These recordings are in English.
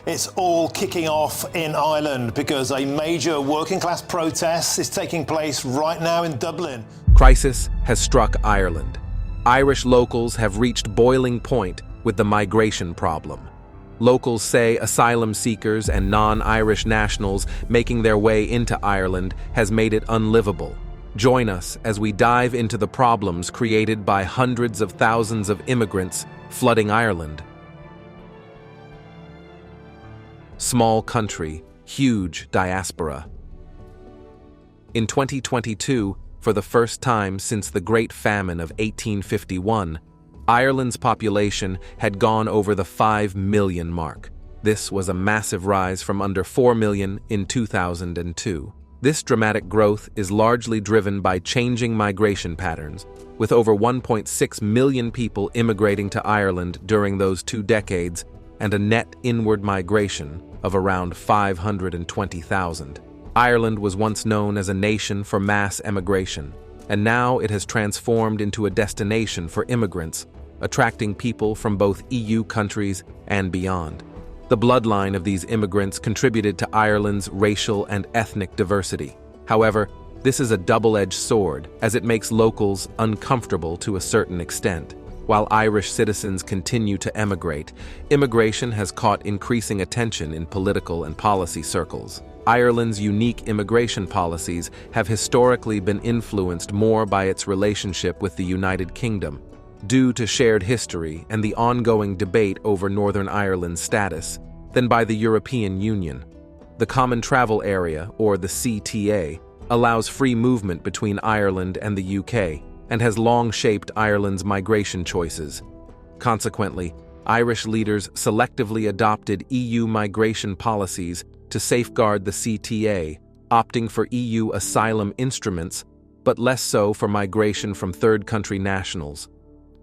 It's all kicking off in Ireland because a major working class protest is taking place right now in Dublin. Crisis has struck Ireland. Irish locals have reached boiling point with the migration problem. Locals say asylum seekers and non-Irish nationals making their way into Ireland has made it unlivable. Join us as we dive into the problems created by hundreds of thousands of immigrants flooding Ireland. Small country, huge diaspora. In 2022, for the first time since the Great Famine of 1851, Ireland's population had gone over the 5 million mark. This was a massive rise from under 4 million in 2002. This dramatic growth is largely driven by changing migration patterns, with over 1.6 million people immigrating to Ireland during those 2 decades and a net inward migration of around 520,000. Ireland was once known as a nation for mass emigration, and now it has transformed into a destination for immigrants, attracting people from both EU countries and beyond. The bloodline of these immigrants contributed to Ireland's racial and ethnic diversity. However, this is a double-edged sword, as it makes locals uncomfortable to a certain extent. While Irish citizens continue to emigrate, immigration has caught increasing attention in political and policy circles. Ireland's unique immigration policies have historically been influenced more by its relationship with the United Kingdom, due to shared history and the ongoing debate over Northern Ireland's status, than by the European Union. The Common Travel Area, or the CTA, allows free movement between Ireland and the UK, and has long shaped Ireland's migration choices. Consequently, Irish leaders selectively adopted EU migration policies to safeguard the CTA, opting for EU asylum instruments, but less so for migration from third-country nationals.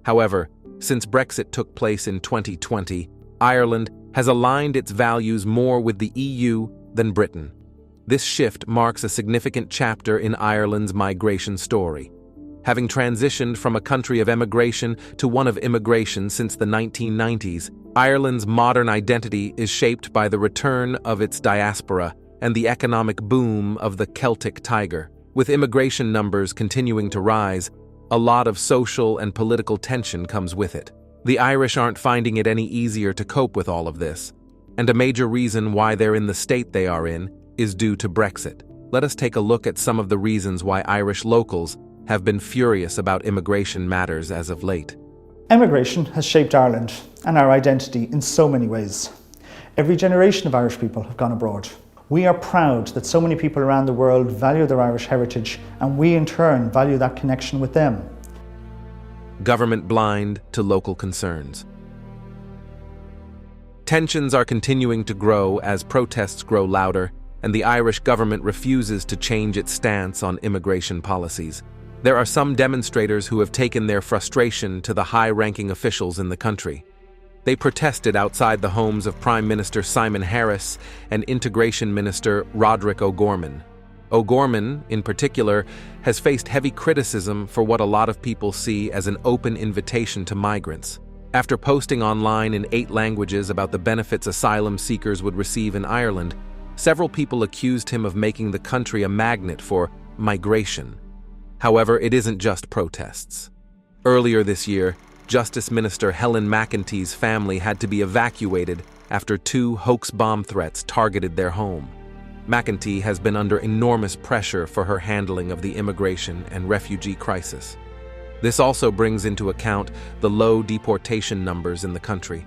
However, since Brexit took place in 2020, Ireland has aligned its values more with the EU than Britain. This shift marks a significant chapter in Ireland's migration story. Having transitioned from a country of emigration to one of immigration since the 1990s, Ireland's modern identity is shaped by the return of its diaspora and the economic boom of the Celtic Tiger. With immigration numbers continuing to rise, a lot of social and political tension comes with it. The Irish aren't finding it any easier to cope with all of this, and a major reason why they're in the state they are in is due to Brexit. Let us take a look at some of the reasons why Irish locals have been furious about immigration matters as of late. Emigration has shaped Ireland and our identity in so many ways. Every generation of Irish people have gone abroad. We are proud that so many people around the world value their Irish heritage, and we in turn value that connection with them. Government blind to local concerns. Tensions are continuing to grow as protests grow louder, and the Irish government refuses to change its stance on immigration policies. There are some demonstrators who have taken their frustration to the high-ranking officials in the country. They protested outside the homes of Prime Minister Simon Harris and Integration Minister Roderick O'Gorman. O'Gorman, in particular, has faced heavy criticism for what a lot of people see as an open invitation to migrants. After posting online in 8 languages about the benefits asylum seekers would receive in Ireland, several people accused him of making the country a magnet for migration. However, it isn't just protests. Earlier this year, Justice Minister Helen McEntee's family had to be evacuated after 2 hoax bomb threats targeted their home. McEntee has been under enormous pressure for her handling of the immigration and refugee crisis. This also brings into account the low deportation numbers in the country.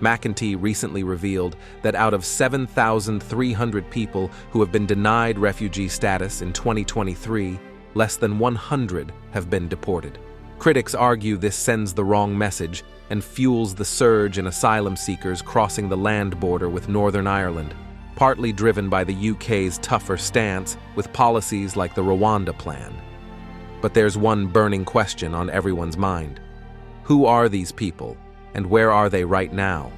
McEntee recently revealed that out of 7,300 people who have been denied refugee status in 2023, less than 100 have been deported. Critics argue this sends the wrong message and fuels the surge in asylum seekers crossing the land border with Northern Ireland, partly driven by the UK's tougher stance with policies like the Rwanda Plan. But there's one burning question on everyone's mind. Who are these people, and where are they right now?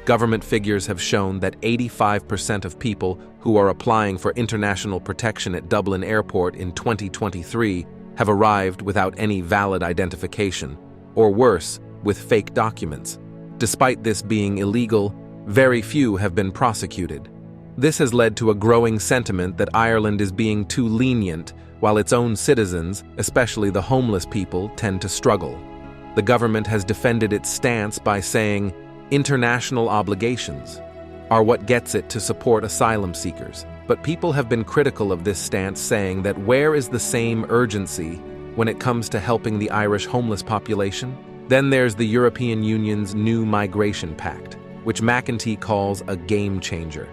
Government figures have shown that 85% of people who are applying for international protection at Dublin Airport in 2023 have arrived without any valid identification, or worse, with fake documents. Despite this being illegal, Very few have been prosecuted. This has led to a growing sentiment that Ireland is being too lenient, while its own citizens, especially the homeless people, tend to struggle. The government has defended its stance by saying, international obligations are what gets it to support asylum seekers. But people have been critical of this stance, saying that where is the same urgency when it comes to helping the Irish homeless population? Then there's the European Union's new migration pact, which McEntee calls a game changer.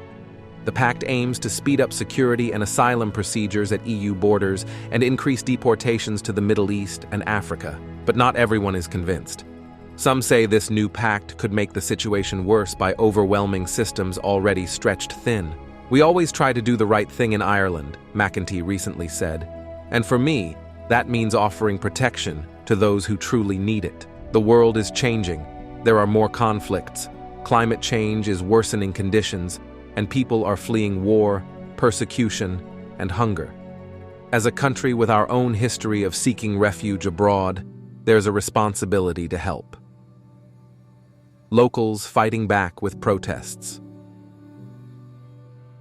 The pact aims to speed up security and asylum procedures at EU borders and increase deportations to the Middle East and Africa, but not everyone is convinced. Some say this new pact could make the situation worse by overwhelming systems already stretched thin. "We always try to do the right thing in Ireland," McEntee recently said. "And for me, that means offering protection to those who truly need it. The world is changing. There are more conflicts. Climate change is worsening conditions, and people are fleeing war, persecution, and hunger. As a country with our own history of seeking refuge abroad, there's a responsibility to help." Locals fighting back with protests.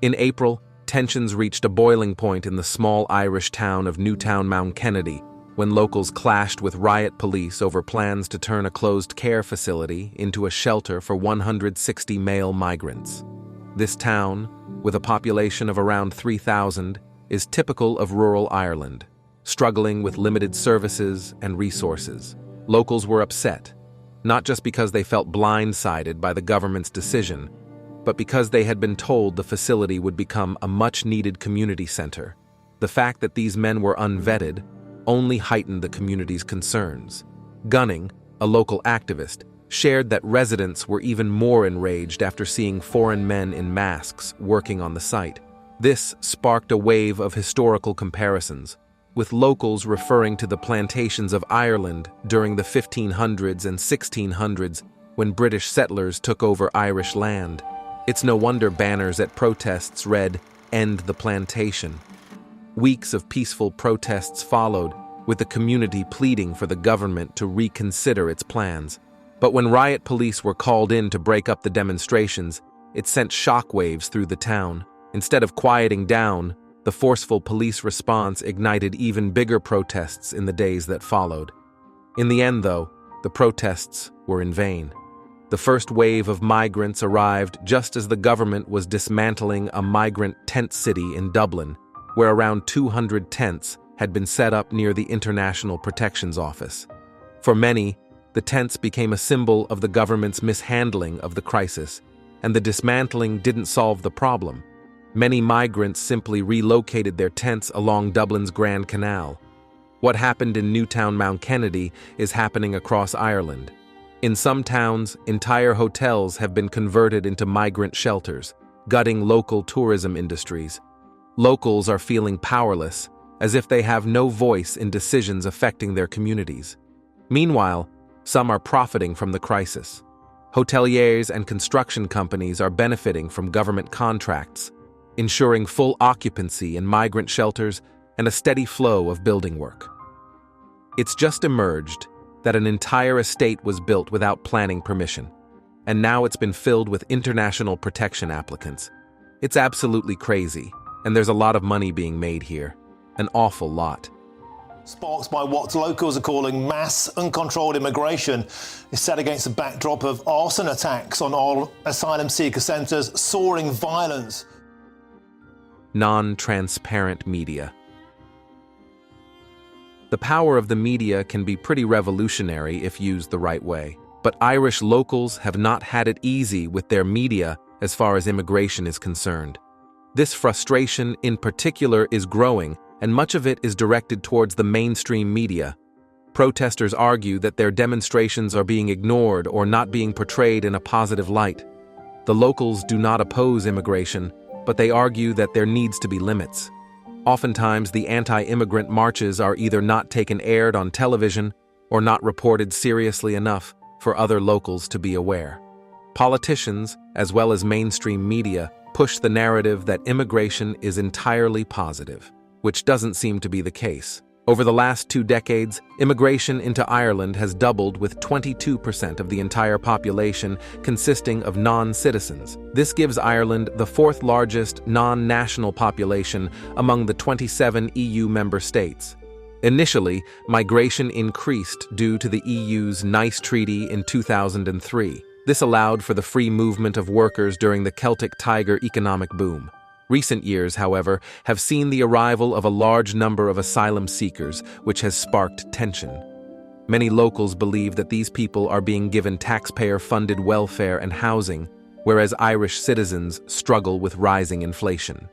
In April, tensions reached a boiling point in the small Irish town of Newtown Mount Kennedy when locals clashed with riot police over plans to turn a closed care facility into a shelter for 160 male migrants. This town, with a population of around 3,000, is typical of rural Ireland, struggling with limited services and resources. Locals were upset, not just because they felt blindsided by the government's decision, but because they had been told the facility would become a much-needed community center. The fact that these men were unvetted only heightened the community's concerns. Gunning, a local activist, shared that residents were even more enraged after seeing foreign men in masks working on the site. This sparked a wave of historical comparisons, with locals referring to the plantations of Ireland during the 1500s and 1600s when British settlers took over Irish land. It's no wonder banners at protests read, "End the plantation." Weeks of peaceful protests followed, with the community pleading for the government to reconsider its plans. But when riot police were called in to break up the demonstrations, it sent shockwaves through the town. Instead of quieting down, the forceful police response ignited even bigger protests in the days that followed. In the end, though, the protests were in vain. The first wave of migrants arrived just as the government was dismantling a migrant tent city in Dublin, where around 200 tents had been set up near the International Protections Office. For many, the tents became a symbol of the government's mishandling of the crisis, and the dismantling didn't solve the problem. Many migrants simply relocated their tents along Dublin's Grand Canal. What happened in Newtown Mount Kennedy is happening across Ireland. In some towns, entire hotels have been converted into migrant shelters, gutting local tourism industries. Locals are feeling powerless, as if they have no voice in decisions affecting their communities. Meanwhile, some are profiting from the crisis. Hoteliers and construction companies are benefiting from government contracts, ensuring full occupancy in migrant shelters and a steady flow of building work. It's just emerged that an entire estate was built without planning permission, and now it's been filled with international protection applicants. It's absolutely crazy, and there's a lot of money being made here. An awful lot. Sparked by what locals are calling mass uncontrolled immigration, is set against the backdrop of arson attacks on all asylum seeker centres, soaring violence. Non-transparent media. The power of the media can be pretty revolutionary if used the right way, but Irish locals have not had it easy with their media as far as immigration is concerned. This frustration in particular is growing, and much of it is directed towards the mainstream media. Protesters argue that their demonstrations are being ignored or not being portrayed in a positive light. The locals do not oppose immigration, but they argue that there needs to be limits. Oftentimes, the anti-immigrant marches are either not aired on television or not reported seriously enough for other locals to be aware. Politicians, as well as mainstream media, push the narrative that immigration is entirely positive, which doesn't seem to be the case. Over the last 2 decades, immigration into Ireland has doubled, with 22% of the entire population consisting of non-citizens. This gives Ireland the 4th largest non-national population among the 27 EU member states. Initially, migration increased due to the EU's Nice Treaty in 2003. This allowed for the free movement of workers during the Celtic Tiger economic boom. Recent years, however, have seen the arrival of a large number of asylum seekers, which has sparked tension. Many locals believe that these people are being given taxpayer-funded welfare and housing, whereas Irish citizens struggle with rising inflation.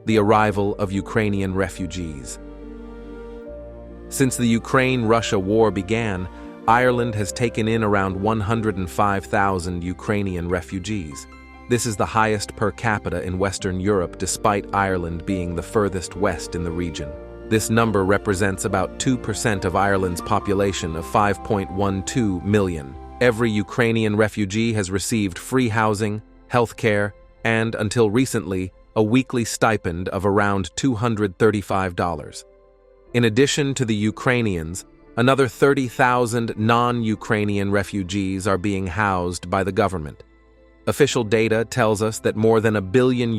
The arrival of Ukrainian refugees. Since the Ukraine-Russia war began, Ireland has taken in around 105,000 Ukrainian refugees. This is the highest per capita in Western Europe, despite Ireland being the furthest west in the region. This number represents about 2% of Ireland's population of 5.12 million. Every Ukrainian refugee has received free housing, health care, and, until recently, a weekly stipend of around $235. In addition to the Ukrainians, another 30,000 non-Ukrainian refugees are being housed by the government. Official data tells us that more than €1 billion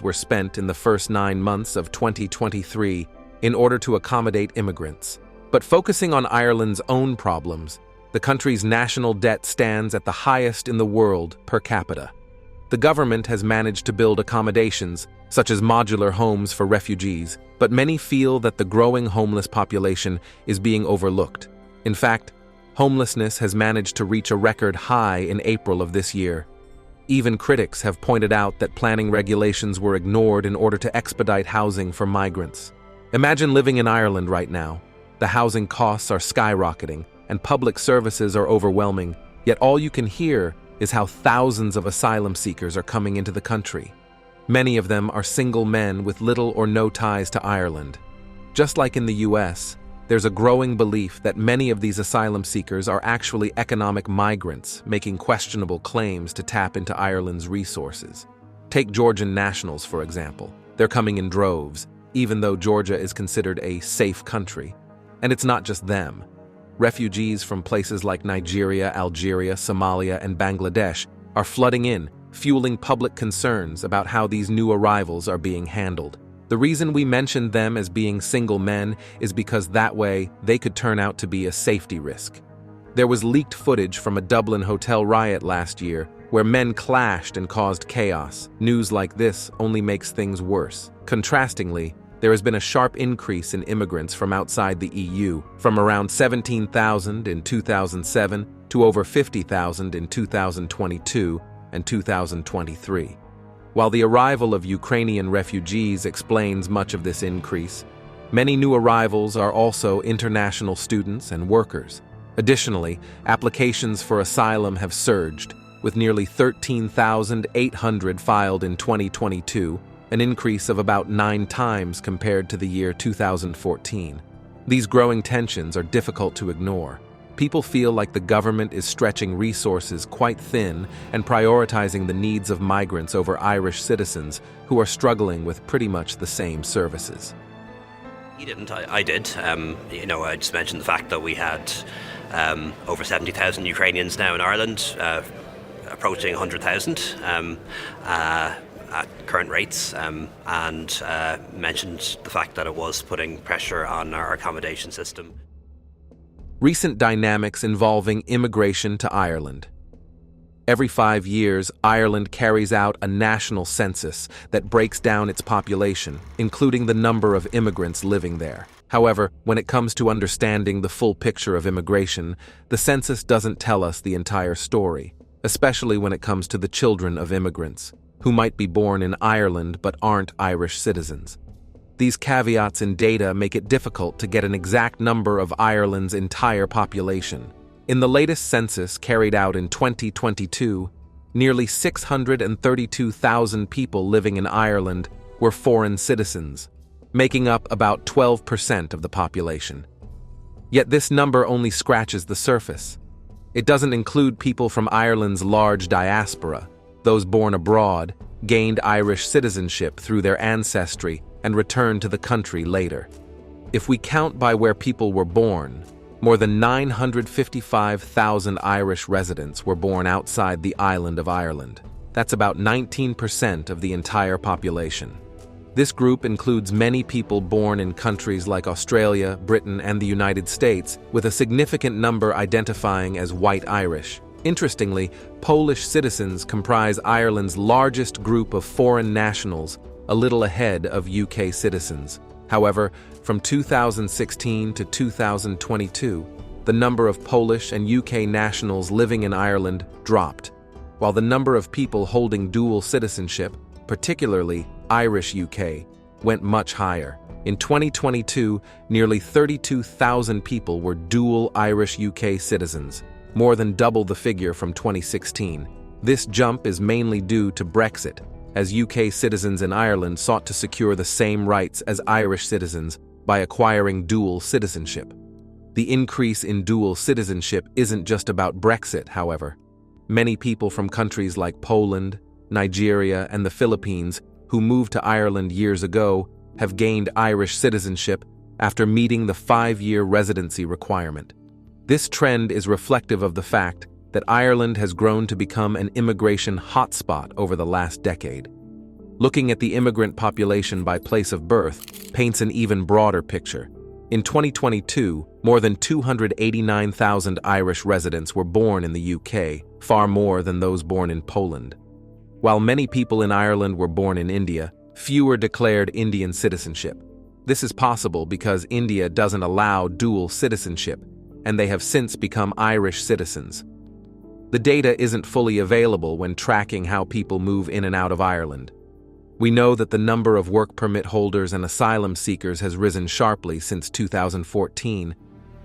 were spent in the first 9 months of 2023 in order to accommodate immigrants. But focusing on Ireland's own problems, the country's national debt stands at the highest in the world per capita. The government has managed to build accommodations, such as modular homes for refugees, but many feel that the growing homeless population is being overlooked. In fact, homelessness has managed to reach a record high in April of this year. Even critics have pointed out that planning regulations were ignored in order to expedite housing for migrants. Imagine living in Ireland right now. The housing costs are skyrocketing, and public services are overwhelming, yet all you can hear is how thousands of asylum seekers are coming into the country. Many of them are single men with little or no ties to Ireland. Just like in the US, there's a growing belief that many of these asylum seekers are actually economic migrants, making questionable claims to tap into Ireland's resources. Take Georgian nationals, for example. They're coming in droves, even though Georgia is considered a safe country. And it's not just them. Refugees from places like Nigeria, Algeria, Somalia, and Bangladesh are flooding in, fueling public concerns about how these new arrivals are being handled. The reason we mentioned them as being single men is because that way they could turn out to be a safety risk. There was leaked footage from a Dublin hotel riot last year where men clashed and caused chaos. News like this only makes things worse. Contrastingly, there has been a sharp increase in immigrants from outside the EU, from around 17,000 in 2007 to over 50,000 in 2022 and 2023. While the arrival of Ukrainian refugees explains much of this increase, many new arrivals are also international students and workers. Additionally, applications for asylum have surged, with nearly 13,800 filed in 2022, an increase of about 9 times compared to the year 2014. These growing tensions are difficult to ignore. People feel like the government is stretching resources quite thin and prioritizing the needs of migrants over Irish citizens who are struggling with pretty much the same services. He didn't, I did. I just mentioned the fact that we had over 70,000 Ukrainians now in Ireland, approaching 100,000 at current rates, and mentioned the fact that it was putting pressure on our accommodation system. Recent dynamics involving immigration to Ireland. Every 5 years, Ireland carries out a national census that breaks down its population, including the number of immigrants living there. However, when it comes to understanding the full picture of immigration, the census doesn't tell us the entire story, especially when it comes to the children of immigrants, who might be born in Ireland but aren't Irish citizens. These caveats in data make it difficult to get an exact number of Ireland's entire population. In the latest census carried out in 2022, nearly 632,000 people living in Ireland were foreign citizens, making up about 12% of the population. Yet this number only scratches the surface. It doesn't include people from Ireland's large diaspora. Those born abroad gained Irish citizenship through their ancestry and returned to the country later. If we count by where people were born, more than 955,000 Irish residents were born outside the island of Ireland. That's about 19% of the entire population. This group includes many people born in countries like Australia, Britain, and the United States, with a significant number identifying as white Irish. Interestingly, Polish citizens comprise Ireland's largest group of foreign nationals, a little ahead of UK citizens. However, from 2016 to 2022, the number of Polish and UK nationals living in Ireland dropped, while the number of people holding dual citizenship, particularly Irish UK, went much higher. In 2022, nearly 32,000 people were dual Irish UK citizens, more than double the figure from 2016. This jump is mainly due to Brexit, as UK citizens in Ireland sought to secure the same rights as Irish citizens by acquiring dual citizenship. The increase in dual citizenship isn't just about Brexit, however. Many people from countries like Poland, Nigeria, and the Philippines who moved to Ireland years ago have gained Irish citizenship after meeting the 5-year residency requirement. This trend is reflective of the fact that Ireland has grown to become an immigration hotspot over the last decade. Looking at the immigrant population by place of birth paints an even broader picture. In 2022, more than 289,000 Irish residents were born in the UK, far more than those born in Poland. While many people in Ireland were born in India, fewer declared Indian citizenship. This is possible because India doesn't allow dual citizenship, and they have since become Irish citizens. The data isn't fully available when tracking how people move in and out of Ireland. We know that the number of work permit holders and asylum seekers has risen sharply since 2014,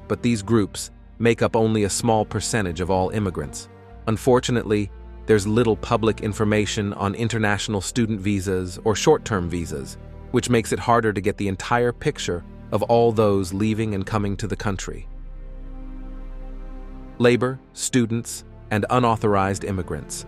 but these groups make up only a small percentage of all immigrants. Unfortunately, there's little public information on international student visas or short-term visas, which makes it harder to get the entire picture of all those leaving and coming to the country. Labor, students, and unauthorized immigrants.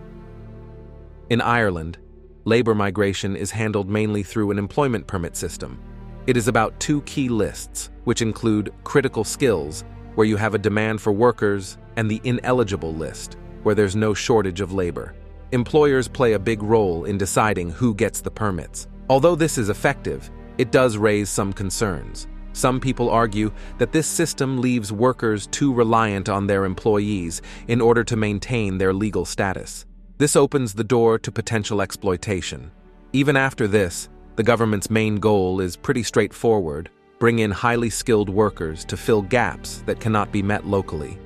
In Ireland, labor migration is handled mainly through an employment permit system. It is about 2 key lists, which include critical skills, where you have a demand for workers, and the ineligible list, where there's no shortage of labor. Employers play a big role in deciding who gets the permits. Although this is effective, it does raise some concerns. Some people argue that this system leaves workers too reliant on their employees in order to maintain their legal status. This opens the door to potential exploitation. Even after this, the government's main goal is pretty straightforward: bring in highly skilled workers to fill gaps that cannot be met locally.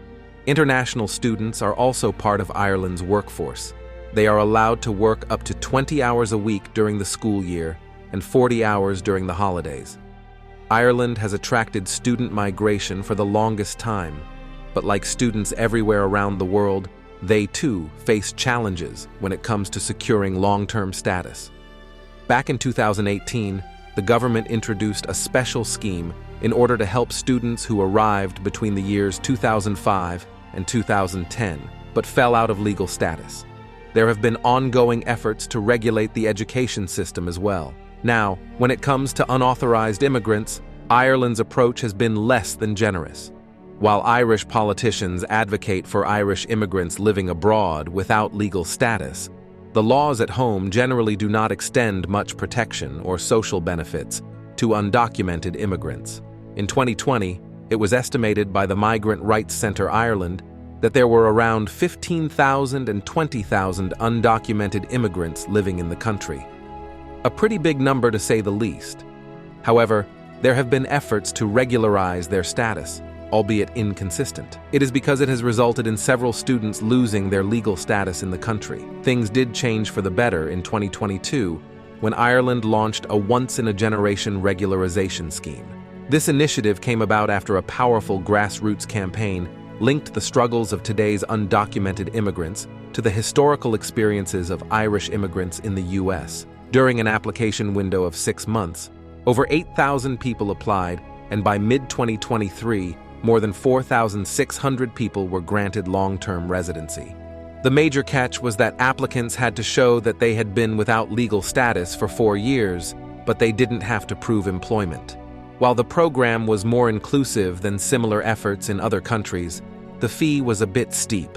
International students are also part of Ireland's workforce. They are allowed to work up to 20 hours a week during the school year and 40 hours during the holidays. Ireland has attracted student migration for the longest time, but like students everywhere around the world, they too face challenges when it comes to securing long-term status. Back in 2018, the government introduced a special scheme in order to help students who arrived between the years 2005 and 2010, but fell out of legal status. There have been ongoing efforts to regulate the education system as well. Now, when it comes to unauthorized immigrants, Ireland's approach has been less than generous. While Irish politicians advocate for Irish immigrants living abroad without legal status, the laws at home generally do not extend much protection or social benefits to undocumented immigrants. In 2020, it was estimated by the Migrant Rights Centre Ireland that there were around 15,000 and 20,000 undocumented immigrants living in the country. A pretty big number to say the least. However, there have been efforts to regularize their status, albeit inconsistent. It is because it has resulted in several students losing their legal status in the country. Things did change for the better in 2022 when Ireland launched a once-in-a-generation regularization scheme. This initiative came about after a powerful grassroots campaign linked the struggles of today's undocumented immigrants to the historical experiences of Irish immigrants in the US. During an application window of 6 months, over 8,000 people applied, and by mid-2023, more than 4,600 people were granted long-term residency. The major catch was that applicants had to show that they had been without legal status for 4 years, but they didn't have to prove employment. While the program was more inclusive than similar efforts in other countries, the fee was a bit steep.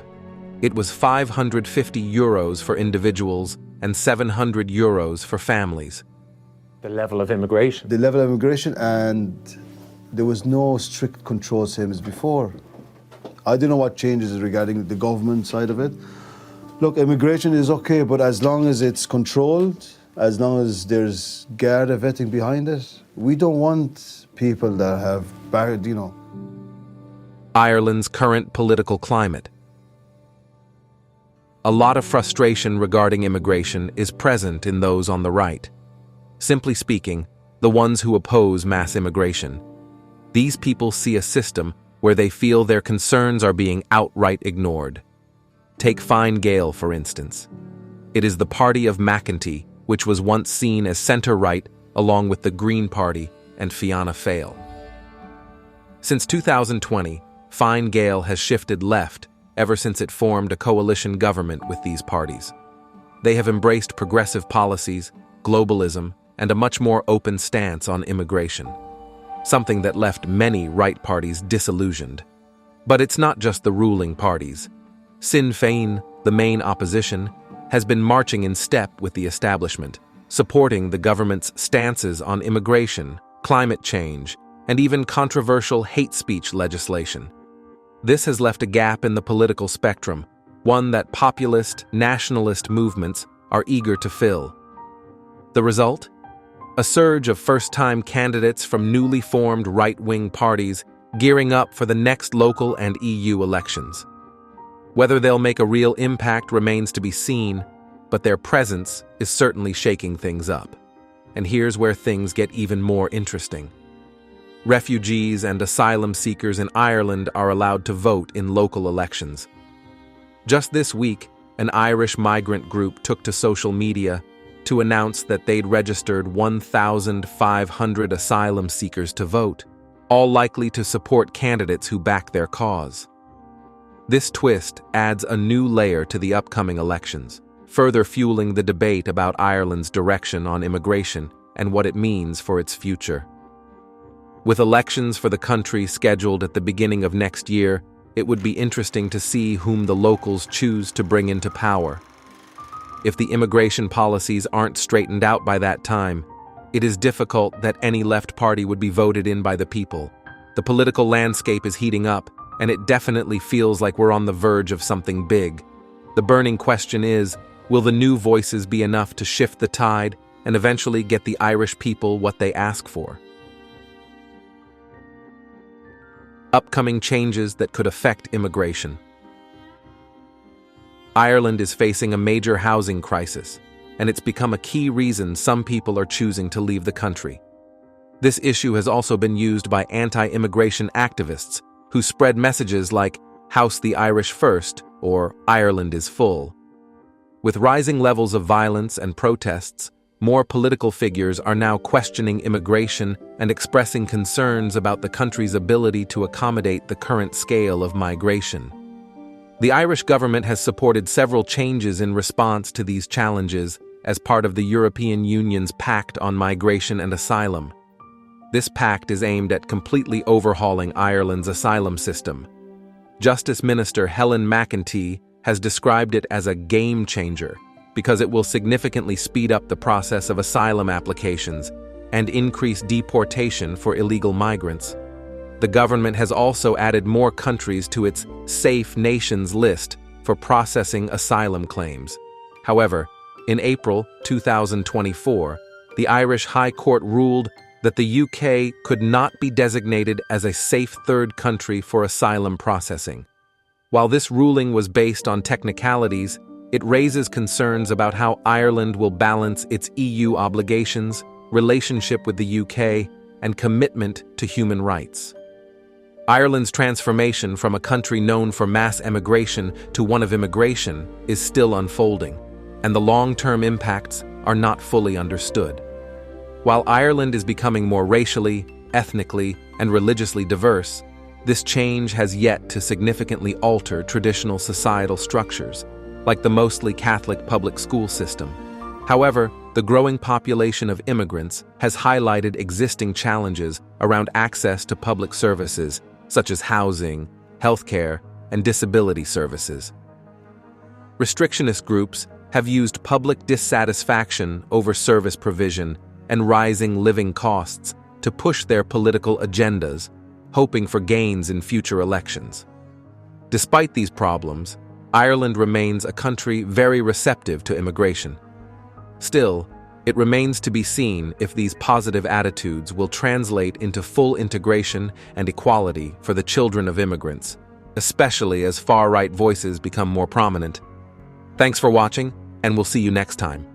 It was €550 for individuals and €700 for families. The level of immigration. The level of immigration, and there was no strict control same as before. I don't know what changes regarding the government side of it. Look, immigration is okay, but as long as it's controlled, as long as there's Garda vetting behind it, we don't want people that have bad, Ireland's current political climate. A lot of frustration regarding immigration is present in those on the right. Simply speaking, the ones who oppose mass immigration. These people see a system where they feel their concerns are being outright ignored. Take Fine Gael, for instance. It is the party of McEntee, which was once seen as centre-right along with the Green Party and Fianna Fáil. Since 2020, Fine Gael has shifted left ever since it formed a coalition government with these parties. They have embraced progressive policies, globalism, and a much more open stance on immigration, something that left many right parties disillusioned. But it's not just the ruling parties. Sinn Féin, the main opposition, has been marching in step with the establishment, supporting the government's stances on immigration, climate change, and even controversial hate speech legislation. This has left a gap in the political spectrum, one that populist, nationalist movements are eager to fill. The result? A surge of first-time candidates from newly formed right-wing parties gearing up for the next local and EU elections. Whether they'll make a real impact remains to be seen, but their presence is certainly shaking things up. And here's where things get even more interesting. Refugees and asylum seekers in Ireland are allowed to vote in local elections. Just this week, an Irish migrant group took to social media to announce that they'd registered 1,500 asylum seekers to vote, all likely to support candidates who back their cause. This twist adds a new layer to the upcoming elections, further fueling the debate about Ireland's direction on immigration and what it means for its future. With elections for the country scheduled at the beginning of next year, it would be interesting to see whom the locals choose to bring into power. If the immigration policies aren't straightened out by that time, it is difficult that any left party would be voted in by the people. The political landscape is heating up, and it definitely feels like we're on the verge of something big. The burning question is, will the new voices be enough to shift the tide and eventually get the Irish people what they ask for? Upcoming changes that could affect immigration. Ireland is facing a major housing crisis, and it's become a key reason some people are choosing to leave the country. This issue has also been used by anti-immigration activists who spread messages like "House the Irish first" or "Ireland is full." With rising levels of violence and protests, more political figures are now questioning immigration and expressing concerns about the country's ability to accommodate the current scale of migration. The Irish government has supported several changes in response to these challenges as part of the European Union's Pact on Migration and Asylum. This pact is aimed at completely overhauling Ireland's asylum system. Justice Minister Helen McEntee has described it as a game changer because it will significantly speed up the process of asylum applications and increase deportation for illegal migrants. The government has also added more countries to its safe nations list for processing asylum claims. However, in April 2024, the Irish High Court ruled that the UK could not be designated as a safe third country for asylum processing. While this ruling was based on technicalities, it raises concerns about how Ireland will balance its EU obligations, relationship with the UK, and commitment to human rights. Ireland's transformation from a country known for mass emigration to one of immigration is still unfolding, and the long-term impacts are not fully understood. While Ireland is becoming more racially, ethnically, and religiously diverse, this change has yet to significantly alter traditional societal structures, like the mostly Catholic public school system. However, the growing population of immigrants has highlighted existing challenges around access to public services such as housing, healthcare, and disability services. Restrictionist groups have used public dissatisfaction over service provision and rising living costs to push their political agendas, hoping for gains in future elections. Despite these problems, Ireland remains a country very receptive to immigration. Still, it remains to be seen if these positive attitudes will translate into full integration and equality for the children of immigrants, especially as far-right voices become more prominent. Thanks for watching, and we'll see you next time.